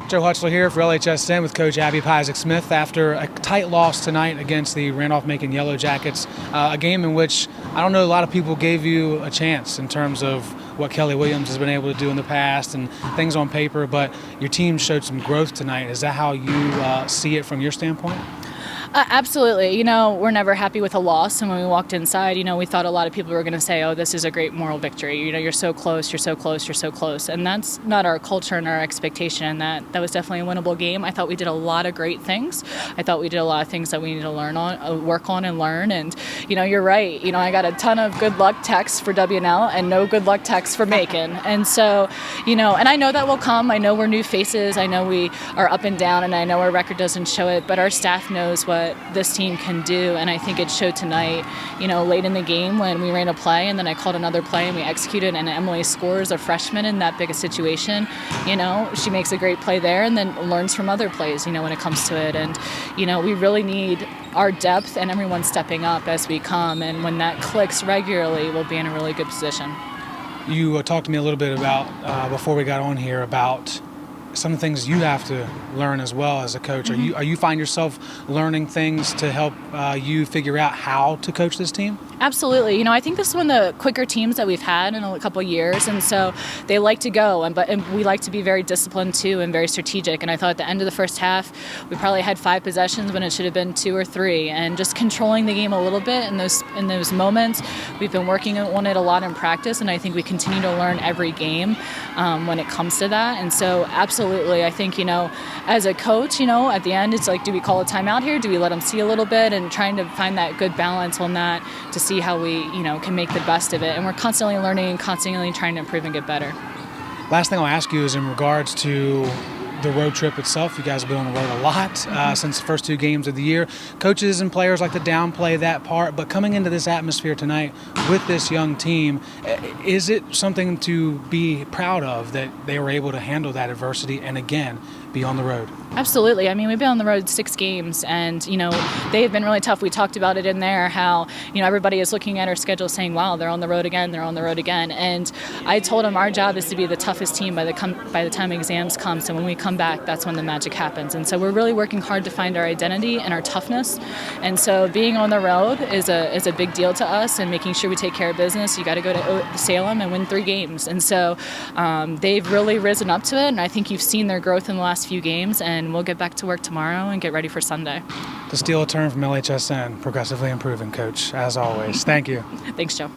Joe Hutzler here for LHSN with Coach Pyzik Smith after a tight loss tonight against the Randolph-Macon Yellow Jackets, a game in which I don't know a lot of people gave you a chance in terms of what Kelly Williams has been able to do in the past and things on paper, but your team showed some growth tonight. Is that how you see it from your standpoint? Absolutely. We're never happy with a loss. And when we walked inside, we thought a lot of people were going to say, oh, this is a great moral victory. You're so close, you're so close, you're so close. And that's not our culture and our expectation. That was definitely a winnable game. I thought we did a lot of great things. I thought we did a lot of things that we need to work on and learn. And, you're right. I got a ton of good luck texts for WNL and no good luck texts for Macon. And so, and I know that will come. I know we're new faces. I know we are up and down, and I know our record doesn't show it, but our staff knows what this team can do, and I think it showed tonight, late in the game when we ran a play and then I called another play and we executed, and Emily scores, a freshman in that big a situation. She makes a great play there and then learns from other plays, when it comes to it. And, we really need our depth and everyone stepping up as we come, and when that clicks regularly, we'll be in a really good position. You talked to me a little bit about, before we got on here, about some of the things you have to learn as well as a coach. Mm-hmm. Are you find yourself learning things to help you figure out how to coach this team? Absolutely. I think this is one of the quicker teams that we've had in a couple of years, and so they like to go, and we like to be very disciplined too and very strategic. And I thought at the end of the first half, we probably had 5 possessions when it should have been 2 or 3, and just controlling the game a little bit in those moments. We've been working on it a lot in practice, and I think we continue to learn every game when it comes to that. And so absolutely, I think, as a coach, at the end, it's like, do we call a timeout here? Do we let them see a little bit, and trying to find that good balance on that to see how we, can make the best of it. And we're constantly learning and constantly trying to improve and get better. Last thing I'll ask you is in regards to the road trip itself. You guys have been on the road a lot since the first 2 games of the year. Coaches and players like to downplay that part, but coming into this atmosphere tonight with this young team, is it something to be proud of that they were able to handle that adversity and again be on the road? Absolutely. I mean, we've been on the road 6 games, and they have been really tough. We talked about it in there, how everybody is looking at our schedule saying, wow, they're on the road again, and I told them our job is to be the toughest team by the time exams come. So when we come back, that's when the magic happens. And so we're really working hard to find our identity and our toughness. And so being on the road is a big deal to us, and making sure we take care of business. You got to go to Salem and win 3 games. And so they've really risen up to it, and I think you've seen their growth in the last few games, and we'll get back to work tomorrow and get ready for Sunday. To steal a term from LHSN, progressively improving, Coach, as always. Thank you. Thanks, Joe.